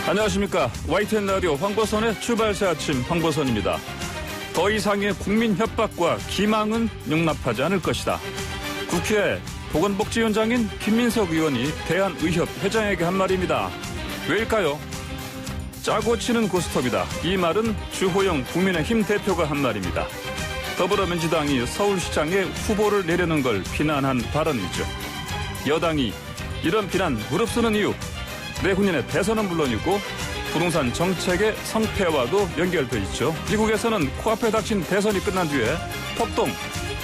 안녕하십니까. YTN 라디오 황보선의 출발새 아침 황보선입니다. 더 이상의 국민 협박과 기망은 용납하지 않을 것이다. 국회 보건복지위원장인 김민석 의원이 대한의협 회장에게 한 말입니다. 왜일까요? 짜고 치는 고스톱이다. 이 말은 주호영 국민의힘 대표가 한 말입니다. 더불어민주당이 서울시장에 후보를 내려는 걸 비난한 발언이죠. 여당이 이런 비난 무릅쓰는 이유, 내후년의 대선은 물론이고 부동산 정책의 성패와도 연결돼 있죠. 미국에서는 코앞에 닥친 대선이 끝난 뒤에 폭동,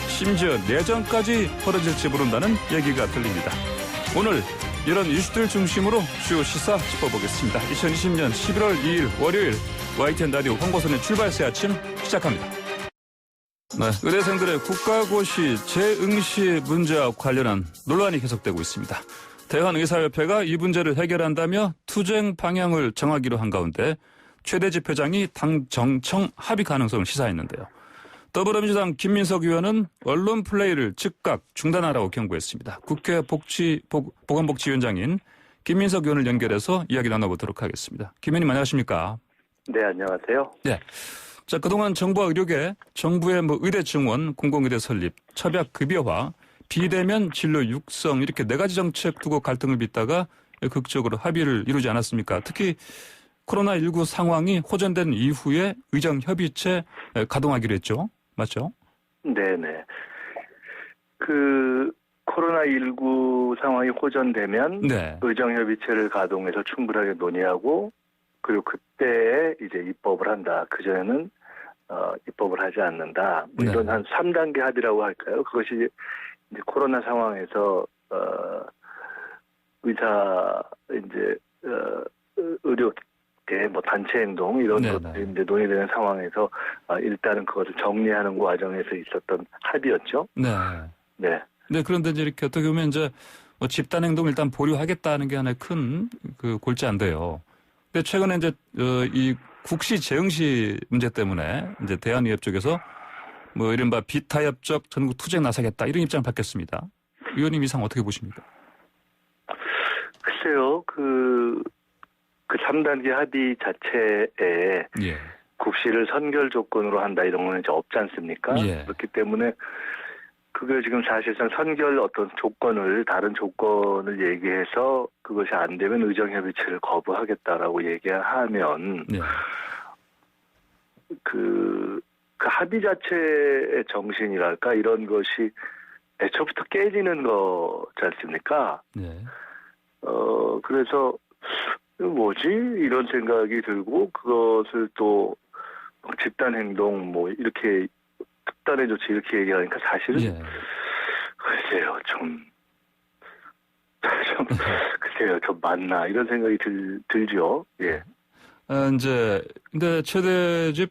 심지어 내전까지 벌어질지 모른다는 얘기가 들립니다. 오늘 이런 이슈들 중심으로 주요 시사 짚어보겠습니다. 2020년 11월 2일 월요일 YTN 라디오 황보선의 출발새 아침 시작합니다. 네, 의대생들의 국가고시 재응시 문제와 관련한 논란이 계속되고 있습니다. 대한의사협회가 이 문제를 해결한다며 투쟁 방향을 정하기로 한 가운데 최대집 회장이 당 정청 합의 가능성을 시사했는데요. 더불어민주당 김민석 의원은 언론 플레이를 즉각 중단하라고 경고했습니다. 국회 보건복지위원장인 김민석 의원을 연결해서 이야기 나눠보도록 하겠습니다. 김 의원님 안녕하십니까? 네, 안녕하세요. 네. 자, 그동안 정부와 의료계, 정부의 의대 증원, 공공의대 설립, 처약 급여화, 비대면 진료 육성 이렇게 네 가지 정책 두고 갈등을 빚다가 극적으로 합의를 이루지 않았습니까? 특히 코로나19 상황이 호전된 이후에 의정협의체 가동하기로 했죠. 맞죠? 네네. 코로나19 상황이 호전되면 네. 의정협의체를 가동해서 충분하게 논의하고 그리고 그때 이제 입법을 한다. 그전에는 입법을 하지 않는다. 이런 한 3단계 합의라고 할까요? 그것이 이제 코로나 상황에서 의사 이제 의료계 단체 행동 이런 것들이 이제 논의되는 상황에서 일단은 그것을 정리하는 과정에서 있었던 합의였죠. 네. 네. 네, 그런데 이제 이렇게 어떻게 보면 이제 집단 행동 일단 보류하겠다는 게 하나의 큰 골자인데요. 근데 최근에 이제 이 국시 재응시 문제 때문에 이제 대한의협 쪽에서 이른바 비타협적 전국 투쟁 나서겠다 이런 입장을 밝혔습니다. 의원님 이상 어떻게 보십니까? 글쎄요, 그 3단계 합의 자체에 국시를 선결 조건으로 한다 이런 거는 이제 없지 않습니까? 그렇기 때문에 그걸 지금 사실상 선결 어떤 조건을 다른 조건을 얘기해서 그것이 안 되면 의정협의체를 거부하겠다라고 얘기하면 그 합의 자체의 정신이랄까 이런 것이 애초부터 깨지는 거지 않습니까? 그래서 뭐지 이런 생각이 들고 그것을 또 집단 행동 이렇게 특단의 조치 이렇게 얘기하니까 사실은 글쎄요 글쎄요 좀 맞나 이런 생각이 들죠. 예. 이제 근데 최대집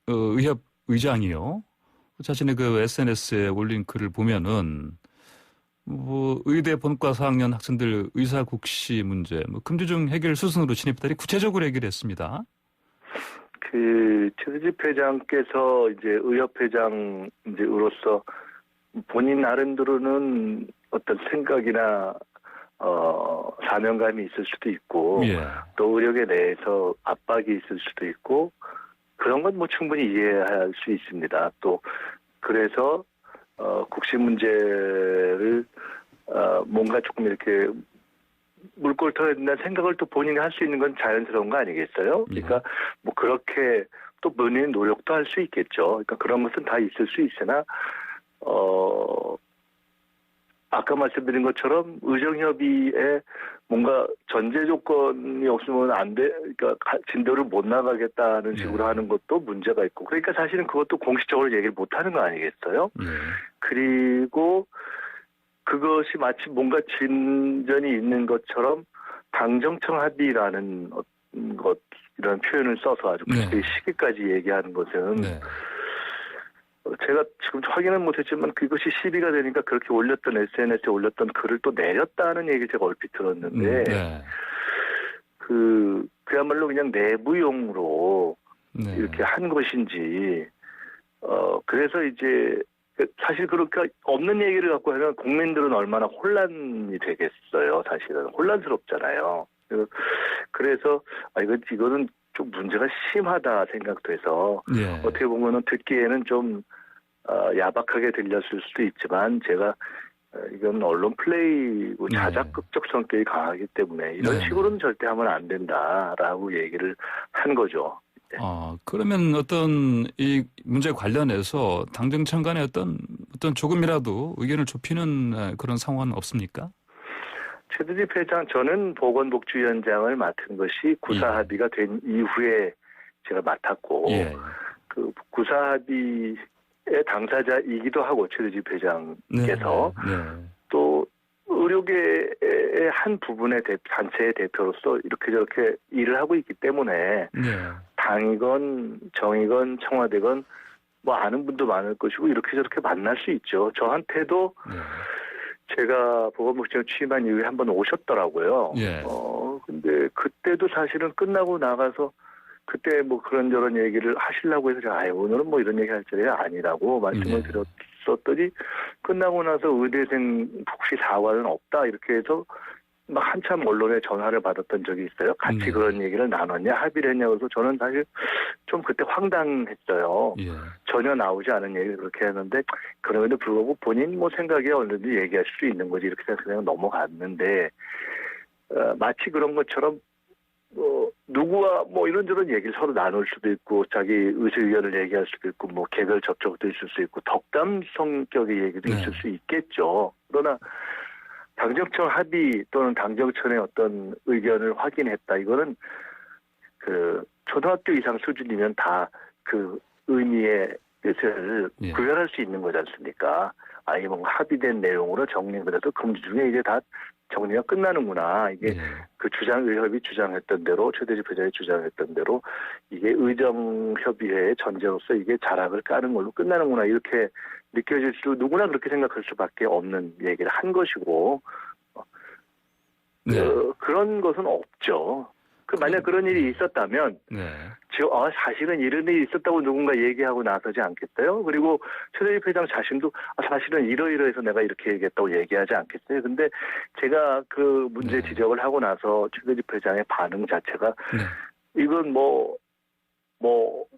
의협 의장이요. 자신의 SNS에 올린 글을 보면은 의대 본과 4학년 학생들 의사 국시 문제 금주중 해결 수순으로 진입했다니 구체적으로 해결했습니다. 최대집 회장께서 이제 의협 회장 으로서 본인 나름대로는 어떤 생각이나 사명감이 있을 수도 있고 또 의료계 내에서 압박이 있을 수도 있고 그런 건 충분히 이해할 수 있습니다. 또 그래서 국시 문제를 뭔가 조금 이렇게 물꼬를 터야 된다는 생각을 또 본인이 할 수 있는 건 자연스러운 거 아니겠어요? 그러니까 그렇게 또 본인의 노력도 할 수 있겠죠. 그러니까 그런 것은 다 있을 수 있으나 아까 말씀드린 것처럼 의정협의에 뭔가 전제 조건이 없으면 안 돼, 그러니까 진도를 못 나가겠다는 식으로 하는 것도 문제가 있고, 그러니까 사실은 그것도 공식적으로 얘기를 못 하는 거 아니겠어요? 그리고 그것이 마치 뭔가 진전이 있는 것처럼 당정청 합의라는 이런 표현을 써서 아주 그때 시기까지 얘기하는 것은 제가 지금 확인은 못했지만 그것이 시비가 되니까 그렇게 올렸던 SNS에 올렸던 글을 또 내렸다는 얘기 제가 얼핏 들었는데 그야말로 그냥 내부용으로 이렇게 한 것인지 그래서 이제 사실 그렇게 없는 얘기를 갖고 하면 국민들은 얼마나 혼란이 되겠어요. 사실은 혼란스럽잖아요. 그래서 이거는 좀 문제가 심하다 생각돼서 예. 어떻게 보면은 듣기에는 좀 야박하게 들렸을 수도 있지만 제가 이건 언론 플레이고 자작극적 성격이 강하기 때문에 이런 네. 식으로는 절대 하면 안 된다라고 얘기를 한 거죠. 그러면 어떤 이 문제 관련해서 당정청 간에 어떤 조금이라도 의견을 좁히는 그런 상황은 없습니까? 최대집 회장, 저는 보건복지위원장을 맡은 것이 구사합의가 된 이후에 제가 맡았고, 예. 그 구사합의의 당사자이기도 하고, 최대집 회장께서 네. 또 의료계의 한 부분의 단체의 대표로서 이렇게 저렇게 일을 하고 있기 때문에 네. 당이건 정이건 청와대건 뭐 아는 분도 많을 것이고 이렇게 저렇게 만날 수 있죠. 저한테도 네. 제가 보건복지원 취임한 이후에 한번 오셨더라고요. 예. 근데 그때도 사실은 끝나고 나가서 그때 뭐 그런저런 얘기를 하시려고 해서 제가 오늘은 뭐 이런 얘기 할 자리가 아니라고 말씀을 드렸었더니 끝나고 나서 의대생 혹시 사과는 없다 이렇게 해서 막 한참 언론에 전화를 받았던 적이 있어요. 같이 그런 얘기를 나눴냐 합의를 했냐 그래서 저는 사실 좀 그때 황당했어요. 예. 전혀 나오지 않은 얘기를 그렇게 했는데 그럼에도 불구하고 본인 뭐 생각에 얼른지 얘기하실 수 있는 거지 이렇게 생각해서 넘어갔는데 마치 그런 것처럼 누구와 뭐 이런저런 얘기를 서로 나눌 수도 있고 자기 의견을 얘기할 수도 있고 뭐 개별 접촉도 있을 수 있고 덕담 성격의 얘기도 있을 수 있겠죠. 그러나 당정청 합의 또는 당정청의 어떤 의견을 확인했다. 이거는 그 초등학교 이상 수준이면 다 그 의미의 뜻을 구별할 수 있는 거지 않습니까? 이게 뭔가 합의된 내용으로 정리해서 금주 중에 이제 다 정리가 끝나는구나. 이게 그 의협이 주장했던 대로 최대집 회장이 주장했던 대로 이게 의정협의회의 전제로서 이게 자락을 까는 걸로 끝나는구나. 이렇게 느껴질 수 누구나 그렇게 생각할 수밖에 없는 얘기를 한 것이고 그런 것은 없죠. 만약 그런 일이 있었다면 사실은 이런 일이 있었다고 누군가 얘기하고 나서지 않겠어요? 그리고 최대집 회장 자신도 사실은 이러이러해서 내가 이렇게 얘기했다고 얘기하지 않겠어요? 근데 제가 그 문제 지적을 하고 나서 최대집 회장의 반응 자체가 이건 뭐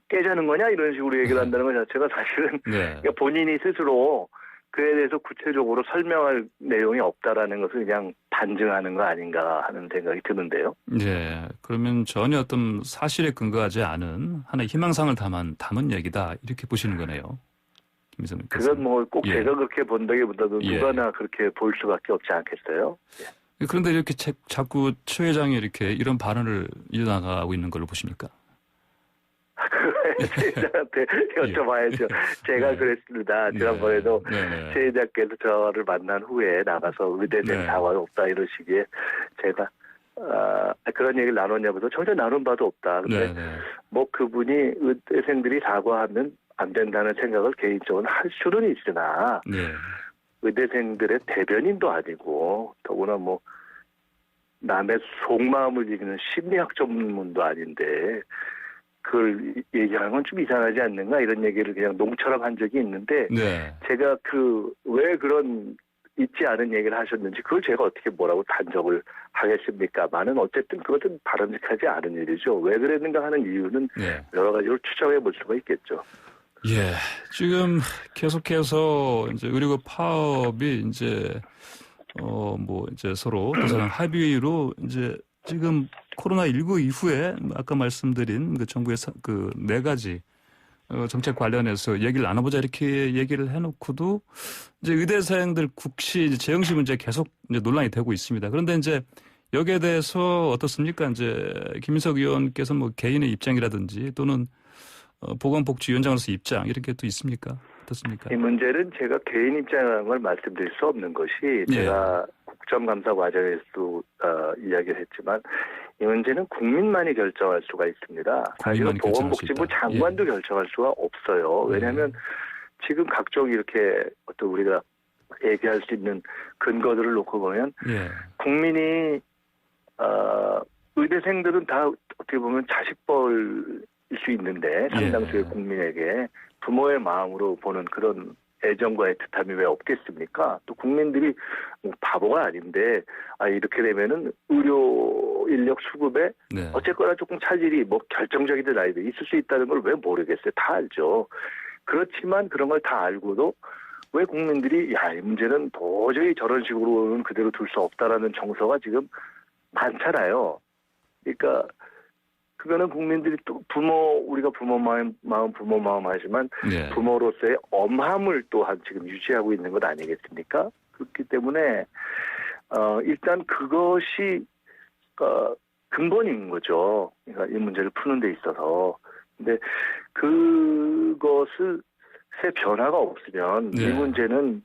깨자는 거냐 이런 식으로 얘기를 한다는 것 자체가 사실은 그러니까 본인이 스스로 그에 대해서 구체적으로 설명할 내용이 없다라는 것을 그냥 반증하는 거 아닌가 하는 생각이 드는데요. 네. 그러면 전혀 어떤 사실에 근거하지 않은 하나의 희망상을 담은 얘기다 이렇게 보시는 거네요. 김희성 교수. 그건 뭐 꼭 제가 그렇게 본다기보다도 누가나 그렇게 볼 수밖에 없지 않겠어요. 그런데 이렇게 자꾸 최 회장이 이렇게 이런 발언을 이어나가고 있는 걸로 보십니까? 최 회장한테 여쭤봐야죠. 제가 그랬습니다. 지난번에도 최 회장께서 저를 만난 후에 나가서 의대생 사과는 없다 이런 식의 제가 그런 얘기를 나눴냐고도 전혀 나눈 바도 없다. 근데 뭐 그분이 의대생들이 사과하면 안 된다는 생각을 개인적으로 할 수는 있으나 의대생들의 대변인도 아니고 더구나 뭐 남의 속마음을 읽는 심리학 전문도 아닌데 그걸 얘기하는 건 좀 이상하지 않는가 이런 얘기를 그냥 농처럼 한 적이 있는데 제가 왜 그런 있지 않은 얘기를 하셨는지 그걸 제가 어떻게 뭐라고 단정을 하겠습니까만은 어쨌든 그것은 바람직하지 않은 일이죠. 왜 그랬는가 하는 이유는 여러 가지로 추정해 볼 수가 있겠죠. 예, 지금 계속해서 이제 의료급 파업이 이제 이제 서로 대상 합의로 이제 지금 코로나19 이후에 아까 말씀드린 그 정부의 그 4가지 정책 관련해서 얘기를 나눠보자 이렇게 얘기를 해놓고도 이제 의대생들 국시 재형시 문제 계속 이제 논란이 되고 있습니다. 그런데 이제 여기에 대해서 어떻습니까? 이제 김인석 의원께서 뭐 개인의 입장이라든지 또는 보건복지위원장으로서 입장 이렇게 또 있습니까? 어떻습니까? 이 문제는 제가 개인 입장을 말씀드릴 수 없는 것이 제가 국정감사 과정에서도 이야기를 했지만 이 문제는 국민만이 결정할 수가 있습니다. 사실은 보건복지부 장관도 결정할 수가 없어요. 왜냐하면 지금 각종 이렇게 어떤 우리가 얘기할 수 있는 근거들을 놓고 보면 국민이 의대생들은 다 어떻게 보면 자식벌일 수 있는데 상당수의 국민에게 부모의 마음으로 보는 그런 애정과 애틋함이 왜 없겠습니까? 또 국민들이 뭐 바보가 아닌데 이렇게 되면은 의료 인력 수급에 네. 어쨌거나 조금 차질이 뭐 결정적이든 아니든 있을 수 있다는 걸 왜 모르겠어요. 다 알죠. 그렇지만 그런 걸 다 알고도 왜 국민들이 이 문제는 도저히 저런 식으로는 그대로 둘 수 없다라는 정서가 지금 많잖아요. 그러니까 그거는 국민들이 또 우리가 부모 마음 하지만 네. 부모로서의 엄함을 또한 지금 유지하고 있는 것 아니겠습니까? 그렇기 때문에 일단 그것이 근본인 거죠. 그러니까 이 문제를 푸는 데 있어서. 근데 그것을 새 변화가 없으면 네. 이 문제는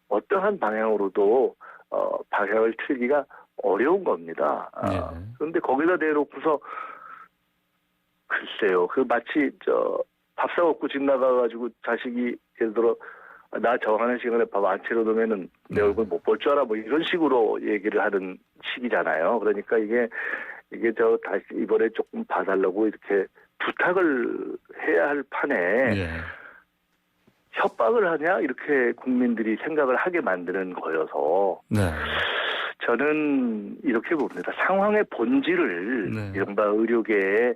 어떠한 방향으로도 방향을 틀기가 어려운 겁니다. 네. 그런데 거기다 대놓고서 글쎄요. 마치 밥 사먹고 집 나가가지고 자식이 예를 들어 나 정하는 시간에 밥 안 차려놓으면은 내 얼굴 못 볼 줄 알아 뭐 이런 식으로 얘기를 하는 시기잖아요. 그러니까 이게 다시 이번에 조금 봐달라고 이렇게 부탁을 해야 할 판에 네. 협박을 하냐 이렇게 국민들이 생각을 하게 만드는 거여서 네. 저는 이렇게 봅니다. 상황의 본질을 네. 이른바 의료계의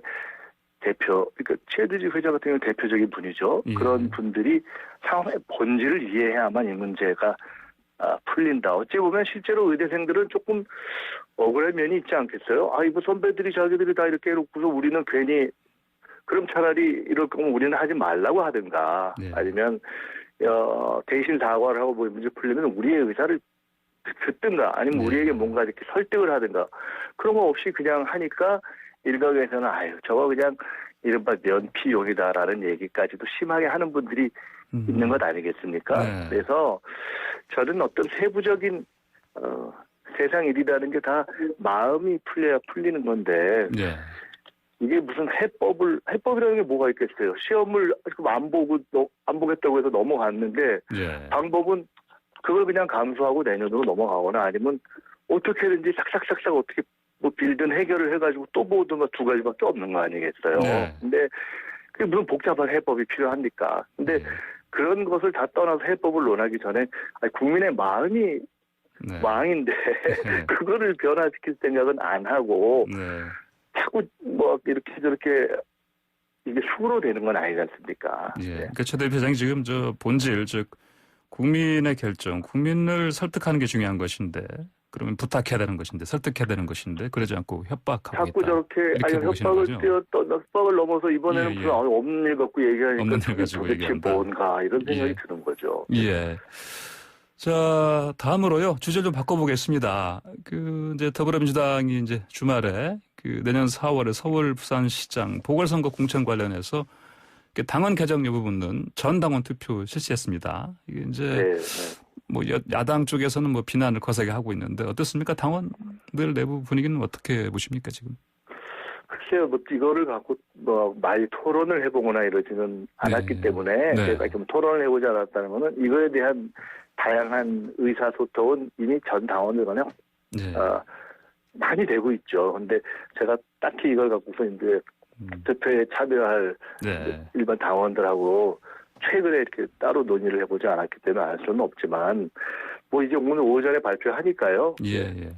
대표, 그러니까 최대집 회장 같은 경우는 대표적인 분이죠. 예. 그런 분들이 상황의 본질을 이해해야만 이 문제가 풀린다. 어찌 보면 실제로 의대생들은 조금 억울한 면이 있지 않겠어요? 이거 선배들이 자기들이 다 이렇게 해놓고서 우리는 괜히 그럼 차라리 이럴 거면 우리는 하지 말라고 하든가 네. 아니면 대신 사과를 하고 뭐 문제 풀리면 우리의 의사를 듣든가 아니면 네. 우리에게 뭔가 이렇게 설득을 하든가 그런 거 없이 그냥 하니까 일각에서는 저거 그냥 이른바 면피용이다라는 얘기까지도 심하게 하는 분들이 있는 것 아니겠습니까? 네. 그래서 저는 어떤 세부적인 세상 일이라는 게 다 마음이 풀려야 풀리는 건데 네. 이게 무슨 해법이라는 게 뭐가 있겠어요? 시험을 안 보겠다고 해서 넘어갔는데 네. 방법은 그걸 그냥 감수하고 내년으로 넘어가거나 아니면 어떻게든지 싹싹싹싹 어떻게 뭐 빌든 해결을 해가지고 또 보든가 두 가지밖에 없는 거 아니겠어요? 네. 근데 그게 무슨 복잡한 해법이 필요합니까? 근데 네. 그런 것을 다 떠나서 해법을 논하기 전에 국민의 마음이 네. 왕인데 그거를 변화시킬 생각은 안 하고 네. 자꾸 뭐 이렇게 저렇게 이게 수로 되는 건 아니지 않습니까? 예. 네. 그러니까 최 대표장이 지금 본질, 즉 국민의 결정, 국민을 설득하는 게 중요한 것인데, 그러면 부탁해야 되는 것인데, 설득해야 되는 것인데, 그러지 않고 협박하고 자꾸 있다. 저렇게 이렇게 보시는 거죠? 협박을 넘어서 이번에는 예, 예. 무슨 없는 일 갖고 얘기하니까 없는 일 저게 가지고 도대체 얘기한다. 뭔가 이런 생각이 예. 드는 거죠. 예. 자, 다음으로요. 주제를 좀 바꿔보겠습니다. 이제 더불어민주당이 이제 주말에 내년 4월에 서울 부산시장 보궐선거 공천 관련해서 당원 개정 여부 묻는 전당원 투표 실시했습니다. 이게 이제 네. 뭐 야당 쪽에서는 뭐 비난을 거세게 하고 있는데 어떻습니까? 당원들 내부 분위기는 어떻게 보십니까 지금? 글쎄요, 뭐 이거를 갖고 뭐 많이 토론을 해보거나 이러지는 않았기 때문에 네. 제가 좀 토론을 해보지 않았다는 거는 이거에 대한 다양한 의사소통은 이미 전 당원들 간에 네. 많이 되고 있죠. 근데 제가 딱히 이걸 갖고서 이제 대표에 참여할 네. 일반 당원들하고 최근에 이렇게 따로 논의를 해보지 않았기 때문에 알 수는 없지만 뭐 이제 오늘 오전에 발표하니까요. 예.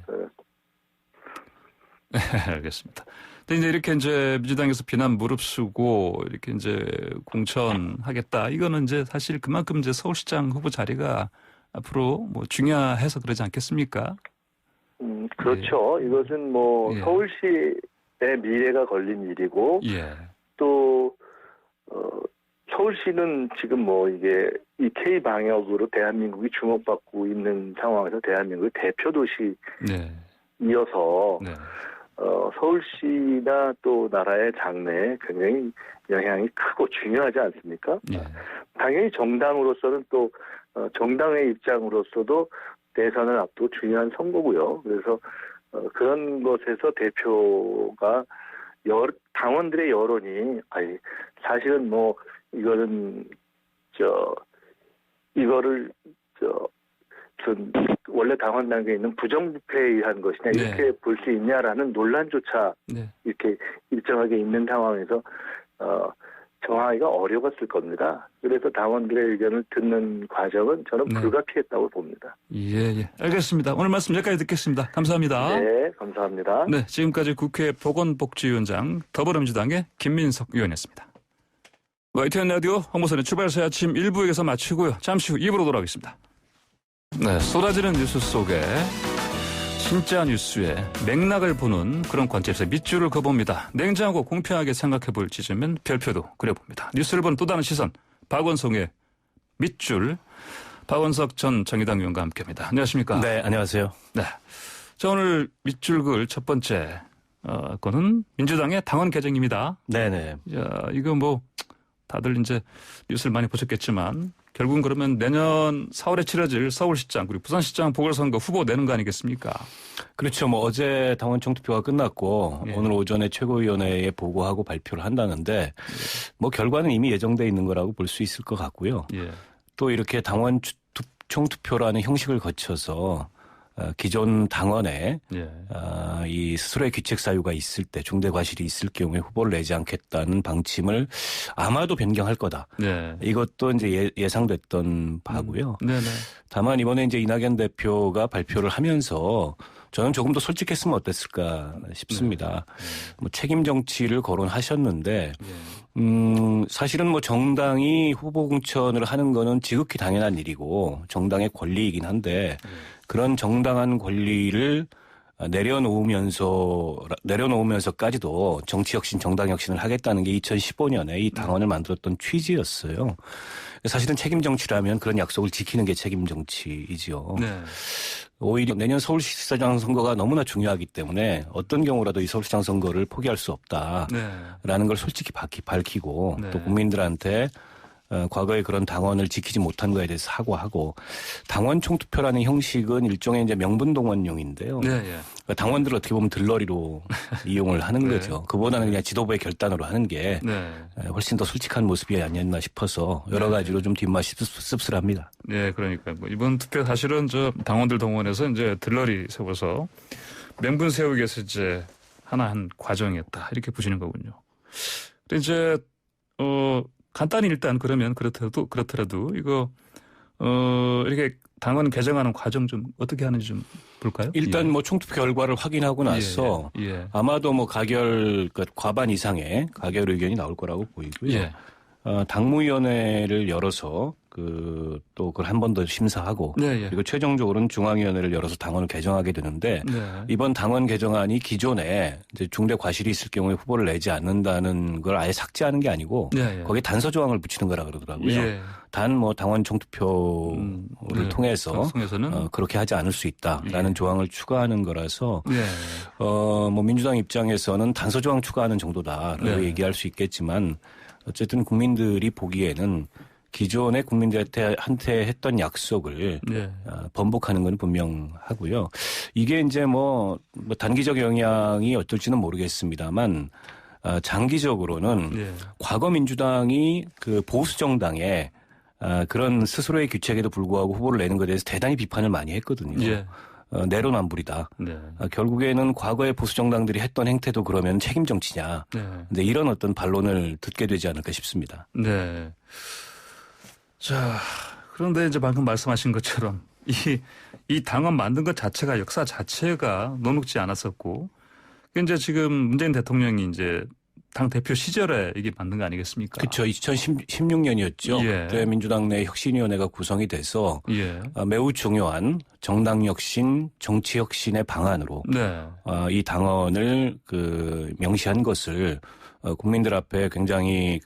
알겠습니다. 근데 이제 민주당에서 비난 무릅쓰고 이렇게 이제 공천하겠다. 이거는 이제 사실 그만큼 이제 서울시장 후보 자리가 앞으로 뭐 중요해서 그러지 않겠습니까? 그렇죠. 예. 이것은 뭐 서울시의 미래가 걸린 일이고 또 서울시는 지금 뭐 이게 이 K 방역으로 대한민국이 주목받고 있는 상황에서 대한민국의 대표 도시이어서 서울시나 또 나라의 장래에 굉장히 영향이 크고 중요하지 않습니까? 당연히 정당으로서는 또 정당의 입장으로서도 대선을 앞두고 중요한 선거고요. 그래서 그런 것에서 대표가 당원들의 여론이 사실은 뭐 이거를 원래 당원 단계에 있는 부정부패에 의한 것이냐 이렇게 볼 수 있냐라는 논란조차 이렇게 일정하게 있는 상황에서 정하기가 어려웠을 겁니다. 그래서 당원들의 의견을 듣는 과정은 저는 네. 불가피했다고 봅니다. 예. 알겠습니다. 오늘 말씀 여기까지 듣겠습니다. 감사합니다. 네, 감사합니다. 네, 지금까지 국회 보건복지위원장 더불어민주당의 김민석 의원이었습니다. YTN 라디오 홍보선의 출발새 아침 1부에서 마치고요. 잠시 후 2부로 돌아오겠습니다. 네, 쏟아지는 뉴스 속에 진짜 뉴스의 맥락을 보는 그런 관점에서 밑줄을 그어봅니다. 냉정하고 공평하게 생각해볼 지점엔 별표도 그려봅니다. 뉴스를 보는 또 다른 시선, 박원성의 밑줄, 박원석 전 정의당 의원과 함께합니다. 안녕하십니까? 네, 안녕하세요. 네, 자 오늘 밑줄 그을 첫 번째 건은 민주당의 당원 개정입니다. 네네. 자, 이거 뭐 다들 이제 뉴스를 많이 보셨겠지만 결국은 그러면 내년 4월에 치러질 서울시장 그리고 부산시장 보궐선거 후보 내는 거 아니겠습니까? 그렇죠. 뭐 어제 당원 총투표가 끝났고 예. 오늘 오전에 최고위원회에 보고하고 발표를 한다는데 뭐 결과는 이미 예정돼 있는 거라고 볼 수 있을 것 같고요. 예. 또 이렇게 당원 총투표라는 형식을 거쳐서 기존 당원에 예. 이 스스로의 귀책 사유가 있을 때 중대 과실이 있을 경우에 후보를 내지 않겠다는 방침을 아마도 변경할 거다. 네. 이것도 이제 예상됐던 바고요. 네네. 다만 이번에 이제 이낙연 대표가 발표를 하면서 저는 조금 더 솔직했으면 어땠을까 싶습니다. 뭐 책임 정치를 거론하셨는데, 사실은 뭐 정당이 후보 공천을 하는 거는 지극히 당연한 일이고 정당의 권리이긴 한데 그런 정당한 권리를 내려놓으면서까지도 정치 혁신, 정당 혁신을 하겠다는 게 2015년에 이 당원을 만들었던 취지였어요. 사실은 책임 정치라면 그런 약속을 지키는 게 책임 정치이지요. 네. 오히려 내년 서울시장 선거가 너무나 중요하기 때문에 어떤 경우라도 이 서울시장 선거를 포기할 수 없다라는 걸 솔직히 밝히고 네. 또 국민들한테 과거에 그런 당원을 지키지 못한 거에 대해서 사과하고 당원 총투표라는 형식은 일종의 이제 명분동원용인데요. 네. 예. 그러니까 당원들을 어떻게 보면 들러리로 이용을 하는 네. 거죠. 그보다는 그냥 지도부의 결단으로 하는 게 네. 훨씬 더 솔직한 모습이 아니었나 싶어서 여러 가지로 좀 뒷맛이 씁쓸합니다. 네, 그러니까 뭐 이번 투표 사실은 저 당원들 동원해서 이제 들러리 세워서 명분 세우기 위해서 이제 하나 한 과정이었다 이렇게 보시는 거군요. 근데 이제 간단히 일단 그러면 그렇더라도 이거 이렇게 당원 개정하는 과정 좀 어떻게 하는지 좀 볼까요? 일단 예. 뭐 총투표 결과를 확인하고 나서 예. 아마도 뭐 그러니까 과반 이상의 가결 의견이 나올 거라고 보이고요. 예. 당무위원회를 열어서 또 그걸 한 번 더 심사하고 네, 예. 그리고 최종적으로는 중앙위원회를 열어서 당원을 개정하게 되는데 네. 이번 당원 개정안이 기존에 이제 중대 과실이 있을 경우에 후보를 내지 않는다는 걸 아예 삭제하는 게 아니고 네, 예. 거기에 단서 조항을 붙이는 거라 그러더라고요. 예. 단 뭐 당원 총투표를 네. 통해서 통해서는 그렇게 하지 않을 수 있다라는 예. 조항을 추가하는 거라서 네. 뭐 민주당 입장에서는 단서 조항 추가하는 정도다라고 네. 얘기할 수 있겠지만 어쨌든 국민들이 보기에는 기존에 국민들한테 했던 약속을 네. 번복하는 건 분명하고요. 이게 이제 뭐 단기적 영향이 어떨지는 모르겠습니다만 장기적으로는 네. 과거 민주당이 그 보수 정당에 그런 스스로의 규칙에도 불구하고 후보를 내는 것에 대해서 대단히 비판을 많이 했거든요. 예. 내로남불이다. 네. 결국에는 과거의 보수 정당들이 했던 행태도 그러면 책임 정치냐. 네. 근데 이런 어떤 반론을 듣게 되지 않을까 싶습니다. 네. 자, 그런데 이제 방금 말씀하신 것처럼 이 당원 만든 것 자체가 역사 자체가 녹록지 않았었고, 이제 지금 문재인 대통령이 이제 당 대표 시절에 이게 만든 거 아니겠습니까? 그렇죠. 2016년이었죠. 예. 그때 민주당 내 혁신위원회가 구성이 돼서 예. 매우 중요한 정당 혁신, 정치 혁신의 방안으로 네. 이 당원을 명시한 것을 국민들 앞에 굉장히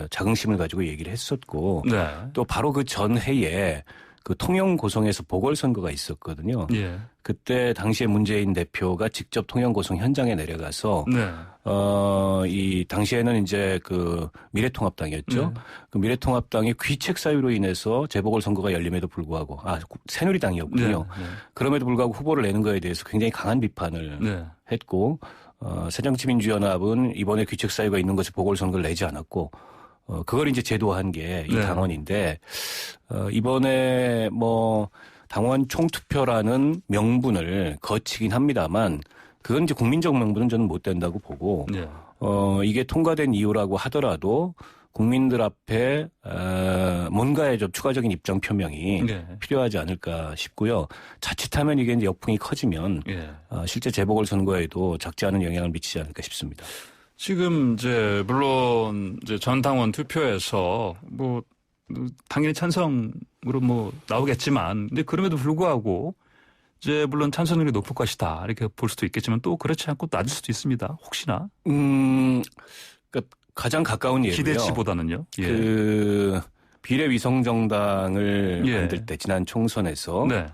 자긍심을 가지고 얘기를 했었고 네. 또 바로 그 전해에 통영 고성에서 보궐선거가 있었거든요. 예. 그때 당시에 문재인 대표가 직접 통영 고성 현장에 내려가서 네. 이 당시에는 이제 미래통합당이었죠. 네. 그 미래통합당의 귀책 사유로 인해서 재보궐선거가 열림에도 불구하고 새누리당이었군요. 네. 그럼에도 불구하고 후보를 내는 거에 대해서 굉장히 강한 비판을 네. 했고 새정치민주연합은 이번에 귀책 사유가 있는 것을 보궐선거를 내지 않았고 그걸 이제 제도화한 게 이 네. 당원인데 이번에 당원 총투표라는 명분을 거치긴 합니다만 그건 이제 국민적 명분은 저는 못 된다고 보고 네. 이게 통과된 이유라고 하더라도 국민들 앞에 뭔가의 좀 추가적인 입장 표명이 예. 필요하지 않을까 싶고요. 자칫하면 이게 이제 역풍이 커지면 예. 실제 재보궐선거에도 작지 않은 영향을 미치지 않을까 싶습니다. 지금 이제 물론 이제 전 당원 투표에서 뭐 당연히 찬성으로 뭐 나오겠지만, 근데 그럼에도 불구하고 이제 물론 찬성률이 높을 것이다 이렇게 볼 수도 있겠지만 또 그렇지 않고 낮을 수도 있습니다. 혹시나 그러니까 가장 가까운 예로요. 기대치보다는요. 예. 그 비례위성정당을 예. 만들 때 지난 총선에서 네.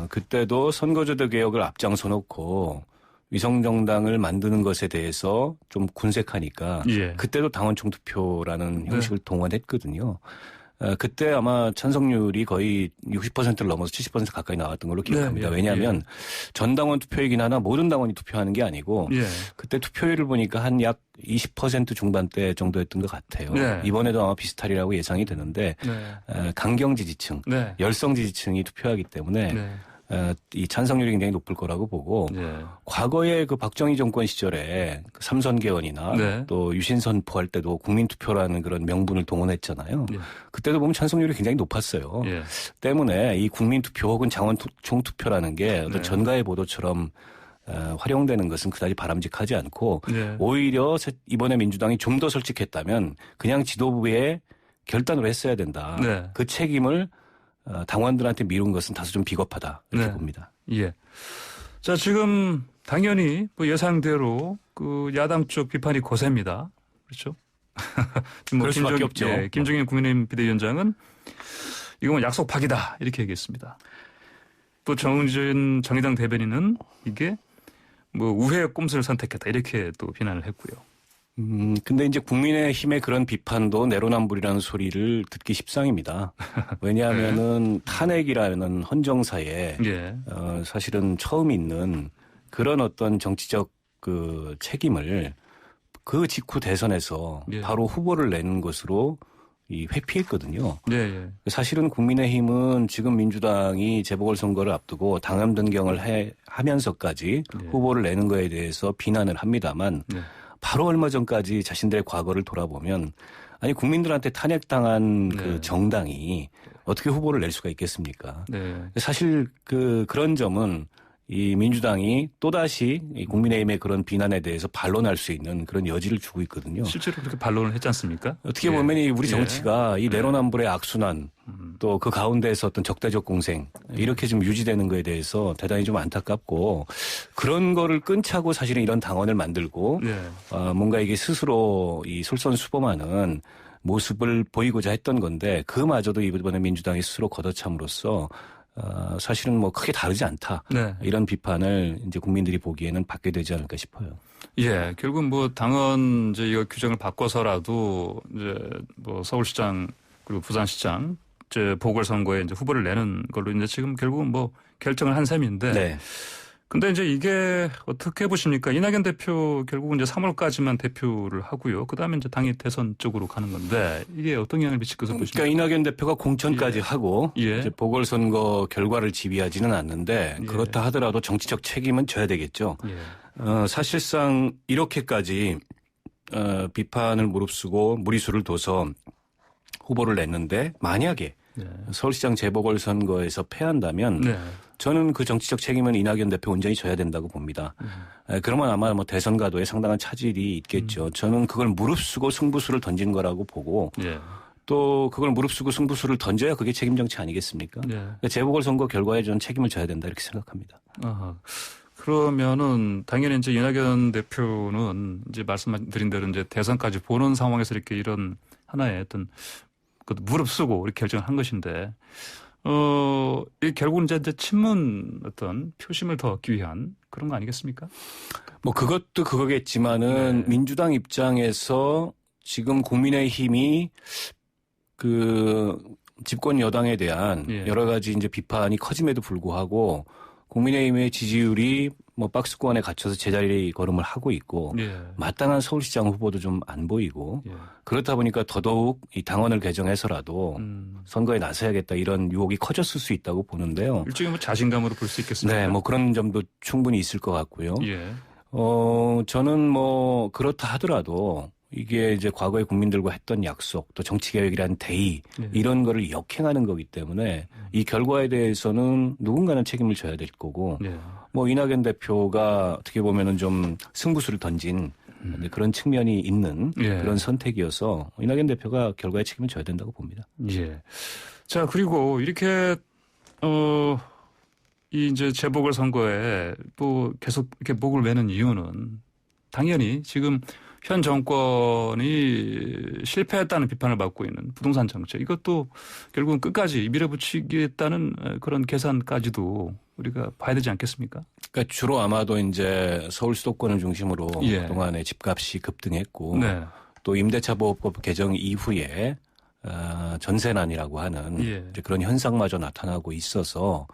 그때도 선거제도 개혁을 앞장서 놓고 위성정당을 만드는 것에 대해서 좀 군색하니까 예. 그때도 당원총 투표라는 네. 형식을 동원했거든요. 그때 아마 찬성률이 거의 60%를 넘어서 70% 가까이 나왔던 걸로 기억합니다. 네, 예, 왜냐하면 전당원 투표이긴 하나 모든 당원이 투표하는 게 아니고 예. 그때 투표율을 보니까 한 약 20% 중반대 정도였던 것 같아요. 네. 이번에도 아마 비슷하리라고 예상이 되는데 네. 강경 지지층, 네. 열성 지지층이 투표하기 때문에 네. 이 찬성률이 굉장히 높을 거라고 보고 네. 과거에 그 박정희 정권 시절에 그 삼선개헌이나 네. 또 유신 선포할 때도 국민투표라는 그런 명분을 동원했잖아요. 예. 그때도 보면 찬성률이 굉장히 높았어요. 예. 때문에 이 국민투표 혹은 장원총투표라는 게 어떤 네. 전가의 보도처럼 활용되는 것은 그다지 바람직하지 않고 네. 오히려 이번에 민주당이 좀 더 솔직했다면 그냥 지도부의 결단으로 했어야 된다. 네. 그 책임을 당원들한테 미룬 것은 다소 좀 비겁하다 이렇게 네. 봅니다. 예. 자, 지금 당연히 뭐 예상대로 그 야당 쪽 비판이 거셉니다. 그렇죠? 그럴 수밖에 없죠. 예, 김종인 국민의힘 비대위원장은 이건 약속 파기다 이렇게 얘기했습니다. 또 정의진 정의당 대변인은 이게 뭐 우회의 꼼수를 선택했다 이렇게 또 비난을 했고요. 근데 이제 국민의힘의 그런 비판도 내로남불이라는 소리를 듣기 십상입니다. 왜냐하면은 탄핵이라는 헌정사에 예. 사실은 처음 있는 그런 어떤 정치적 그 책임을 그 직후 대선에서 예. 바로 후보를 내는 것으로 회피했거든요. 예, 예. 사실은 국민의힘은 지금 민주당이 재보궐선거를 앞두고 당헌 변경을 하면서까지 예. 후보를 내는 거에 대해서 비난을 합니다만 예. 바로 얼마 전까지 자신들의 과거를 돌아보면 아니 국민들한테 탄핵당한 네. 그 정당이 어떻게 후보를 낼 수가 있겠습니까? 네. 사실 그런 점은 이 민주당이 또다시 이 국민의힘의 그런 비난에 대해서 반론할 수 있는 그런 여지를 주고 있거든요. 실제로 그렇게 반론을 했지 않습니까? 어떻게 예. 보면 우리 예. 정치가 이 내로남불의 악순환 또 그 가운데에서 어떤 적대적 공생 이렇게 좀 유지되는 거에 대해서 대단히 좀 안타깝고 그런 거를 끈차고 사실은 이런 당원을 만들고 예. 뭔가 이게 스스로 이 솔선수범하는 모습을 보이고자 했던 건데 그마저도 이번에 민주당이 스스로 걷어참으로써 사실은 뭐 크게 다르지 않다. 네. 이런 비판을 이제 국민들이 보기에는 받게 되지 않을까 싶어요. 예, 결국 뭐 당헌 이제 이거 규정을 바꿔서라도 이제 뭐 서울시장 그리고 부산시장 이제 보궐선거에 이제 후보를 내는 걸로 이제 지금 결국은 뭐 결정을 한 셈인데. 네. 근데 이제 이게 어떻게 보십니까? 이낙연 대표 결국은 이제 3월까지만 대표를 하고요. 그다음에 이제 당이 대선 쪽으로 가는 건데 이게 어떤 영향을 미칠 것을 보십니까? 그러니까 이낙연 대표가 공천까지 예. 하고 예. 이제 보궐선거 결과를 지휘하지는 않는데 예. 그렇다 하더라도 정치적 책임은 져야 되겠죠. 예. 사실상 이렇게까지 비판을 무릅쓰고 무리수를 둬서 후보를 냈는데 만약에 네. 서울시장 재보궐선거에서 패한다면 네. 저는 그 정치적 책임은 이낙연 대표 온전히 져야 된다고 봅니다. 그러면 아마 뭐 대선 가도에 상당한 차질이 있겠죠. 저는 그걸 무릅쓰고 승부수를 던진 거라고 보고 예. 또 그걸 무릅쓰고 승부수를 던져야 그게 책임 정치 아니겠습니까? 예. 그러니까 재보궐선거 결과에 저는 책임을 져야 된다 이렇게 생각합니다. 아하. 그러면은 당연히 이제 이낙연 대표는 이제 말씀드린 대로 이제 대선까지 보는 상황에서 이렇게 이런 하나의 어떤 그 무릅쓰고 이렇게 결정을 한 것인데, 이 결국은 이제 친문 어떤 표심을 더 얻기 위한 그런 거 아니겠습니까? 뭐 그것도 그거겠지만은 네. 민주당 입장에서 지금 국민의힘이 그 집권 여당에 대한 예. 여러 가지 이제 비판이 커짐에도 불구하고 국민의힘의 지지율이 뭐 박스권에 갇혀서 제자리 걸음을 하고 있고 예. 마땅한 서울시장 후보도 좀 안 보이고 예. 그렇다 보니까 더더욱 이 당원을 개정해서라도 선거에 나서야겠다 이런 유혹이 커졌을 수 있다고 보는데요. 일종의 뭐 자신감으로 볼 수 있겠습니다. 네, 뭐 그런 점도 충분히 있을 것 같고요. 예. 저는 뭐 그렇다 하더라도 이게 이제 과거에 국민들과 했던 약속, 또 정치개혁이라는 대의, 이런 거를 역행하는 거기 때문에 이 결과에 대해서는 누군가는 책임을 져야 될 거고, 뭐 이낙연 대표가 어떻게 보면은 좀 승부수를 던진 그런 측면이 있는 그런 선택이어서 이낙연 대표가 결과에 책임을 져야 된다고 봅니다. 예. 자, 그리고 이렇게, 이 이제 재보궐선거에 또 계속 이렇게 목을 매는 이유는 당연히 지금 현 정권이 실패했다는 비판을 받고 있는 부동산 정책, 이것도 결국은 끝까지 밀어붙이겠다는 그런 계산까지도 우리가 봐야 되지 않겠습니까? 그러니까 주로 아마도 이제 서울 수도권을 중심으로 그동안에 집값이 급등했고 또 임대차보호법 개정 이후에 전세난이라고 하는 이제 그런 현상마저 나타나고 있어서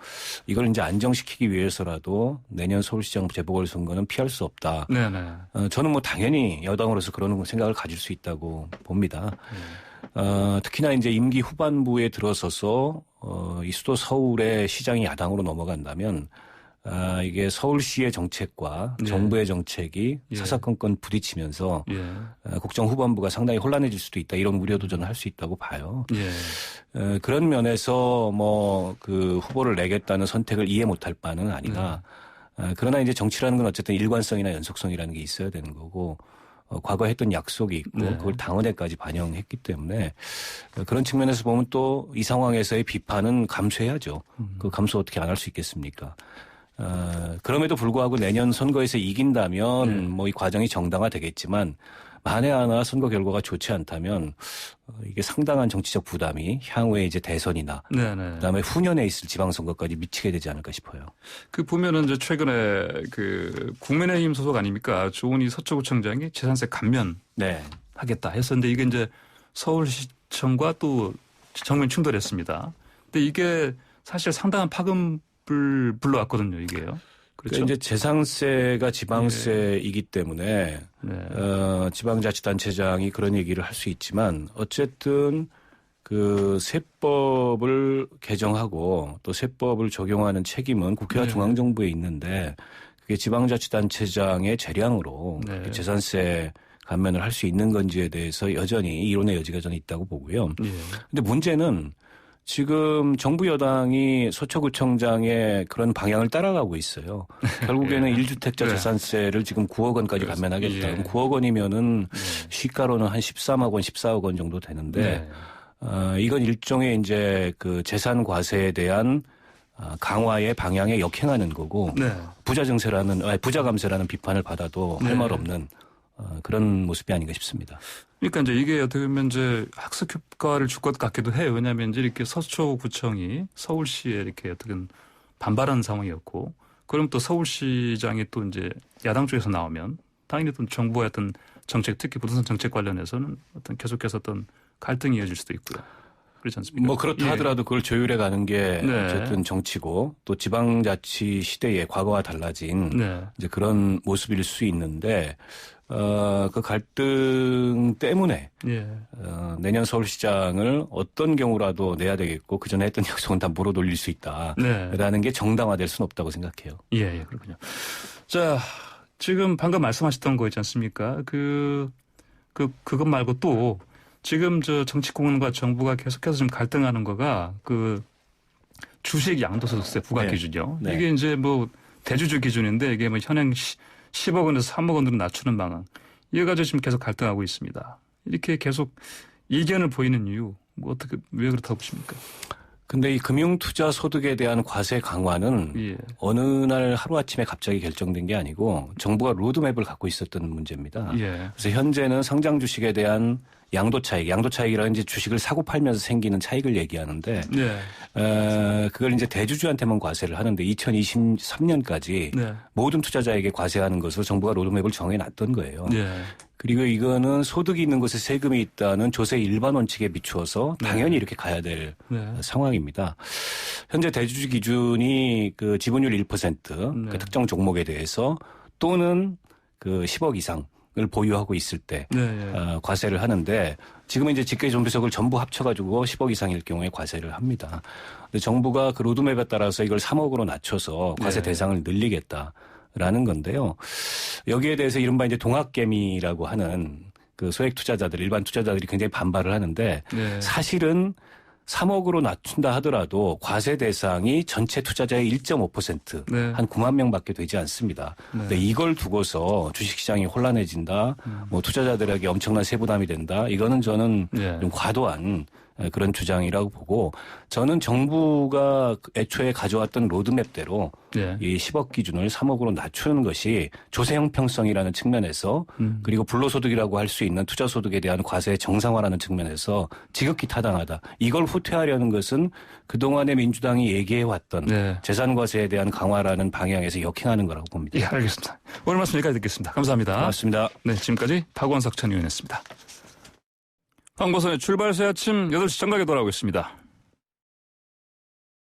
이걸 이제 안정시키기 위해서라도 내년 서울시장 재보궐선거는 피할 수 없다. 저는 뭐 당연히 여당으로서 그런 생각을 가질 수 있다고 봅니다. 특히나 이제 임기 후반부에 들어서서 이 수도 서울의 시장이 야당으로 넘어간다면 이게 서울시의 정책과 정부의 정책이 사사건건 부딪히면서 국정 후반부가 상당히 혼란해질 수도 있다. 이런 우려도 저는 할 수 있다고 봐요. 그런 면에서 뭐 그 후보를 내겠다는 선택을 이해 못할 바는 아니라 그러나 이제 정치라는 건 어쨌든 일관성이나 연속성이라는 게 있어야 되는 거고 과거에 했던 약속이 있고 그걸 당원에까지 반영했기 때문에 그런 측면에서 보면 또 이 상황에서의 비판은 감수해야죠. 그 감수 어떻게 안 할 수 있겠습니까? 그럼에도 불구하고 내년 선거에서 이긴다면 뭐 이 과정이 정당화되겠지만 만에 하나 선거 결과가 좋지 않다면 이게 상당한 정치적 부담이 향후에 이제 대선이나 그다음에 후년에 있을 지방선거까지 미치게 되지 않을까 싶어요. 그 보면은 이제 최근에 그 국민의힘 소속 아닙니까? 조은희 서초구청장이 재산세 감면 하겠다 했었는데 이게 이제 서울시청과 또 정면 충돌했습니다. 근데 이게 사실 상당한 파급을 불러왔거든요, 이게요. 그렇죠. 그러니까 이제 재산세가 지방세이기 때문에 지방자치단체장이 그런 얘기를 할 수 있지만 어쨌든 그 세법을 개정하고 또 세법을 적용하는 책임은 국회와 중앙정부에 있는데 그게 지방자치단체장의 재량으로 재산세 감면을 할 수 있는 건지에 대해서 여전히 이론의 여지가 저는 있다고 보고요. 근데 문제는 지금 정부 여당이 서초구청장의 그런 방향을 따라가고 있어요. 결국에는 1주택자 재산세를 지금 9억 원까지 감면하겠다. 그럼 9억 원이면은 시가로는 한 13억 원, 14억 원 정도 되는데 이건 일종의 이제 그 재산 과세에 대한 강화의 방향에 역행하는 거고 부자 감세라는 비판을 받아도 할 말 없는 그런 모습이 아닌가 싶습니다. 그러니까 이제 이게 어떻게 보면 이제 학습 효과를 줄 것 같기도 해요. 왜냐하면 이제 이렇게 서초구청이 서울시에 이렇게 어떻게 반발하는 상황이었고, 그럼 또 서울시장이 또 이제 야당 쪽에서 나오면 당연히 또 정부의 어떤 정책, 특히 부동산 정책 관련해서는 어떤 계속해서 어떤 갈등이 이어질 수도 있고요. 그렇지 않습니까? 뭐 그렇다 하더라도 그걸 조율해 가는 게 어쨌든 정치고 또 지방자치 시대의 과거와 달라진 이제 그런 모습일 수 있는데 그 갈등 때문에 내년 서울시장을 어떤 경우라도 내야 되겠고 그 전에 했던 약속은 다 물어 돌릴 수 있다라는 게 정당화될 수는 없다고 생각해요. 예, 그렇군요. 자, 지금 방금 말씀하셨던 거 있지 않습니까? 그것 말고 또 지금 저 정치공원과 정부가 계속해서 좀 갈등하는 거가 그 주식 양도소득세 부과 기준이요. 이게 이제 뭐 대주주 기준인데 이게 뭐 현행 10억 원에서 3억 원으로 낮추는 방안. 이거 가지고 지금 계속 갈등하고 있습니다. 이렇게 계속 이견을 보이는 이유, 뭐 어떻게, 왜 그렇다고 보십니까? 근데 이 금융투자 소득에 대한 과세 강화는 어느 날 하루아침에 갑자기 결정된 게 아니고 정부가 로드맵을 갖고 있었던 문제입니다. 그래서 현재는 상장 주식에 대한 양도차익이라는 이제 주식을 사고 팔면서 생기는 차익을 얘기하는데 그걸 이제 대주주한테만 과세를 하는데 2023년까지 모든 투자자에게 과세하는 것으로 정부가 로드맵을 정해놨던 거예요. 그리고 이거는 소득이 있는 곳에 세금이 있다는 조세 일반 원칙에 비추어서 당연히 이렇게 가야 될 상황입니다. 현재 대주주 기준이 그 지분율 1% 그 특정 종목에 대해서 또는 그 10억 이상을 보유하고 있을 때 과세를 하는데 지금은 이제 직계존비속을 전부 합쳐가지고 10억 이상일 경우에 과세를 합니다. 근데 정부가 그 로드맵에 따라서 이걸 3억으로 낮춰서 과세 대상을 늘리겠다라는 건데요. 여기에 대해서 이른바 이제 동학개미라고 하는 그 소액 투자자들, 일반 투자자들이 굉장히 반발을 하는데 네. 사실은 3억으로 낮춘다 하더라도 과세 대상이 전체 투자자의 1.5% 네. 한 9만 명밖에 되지 않습니다. 근데 이걸 두고서 주식시장이 혼란해진다, 뭐 투자자들에게 엄청난 세부담이 된다. 이거는 저는 네. 좀 과도한 그런 주장이라고 보고 저는 정부가 애초에 가져왔던 로드맵대로 네. 이 10억 기준을 3억으로 낮추는 것이 조세 형평성이라는 측면에서 그리고 불로소득이라고 할 수 있는 투자소득에 대한 과세 정상화라는 측면에서 지극히 타당하다. 이걸 후퇴하려는 것은 그동안에 민주당이 얘기해왔던 네. 재산과세에 대한 강화라는 방향에서 역행하는 거라고 봅니다. 예, 알겠습니다. 오늘 말씀 여기까지 듣겠습니다. 감사합니다. 고맙습니다. 네, 지금까지 박원석 전 의원이었습니다. 황보선의 출발새 아침 8시 정각에 돌아오겠습니다.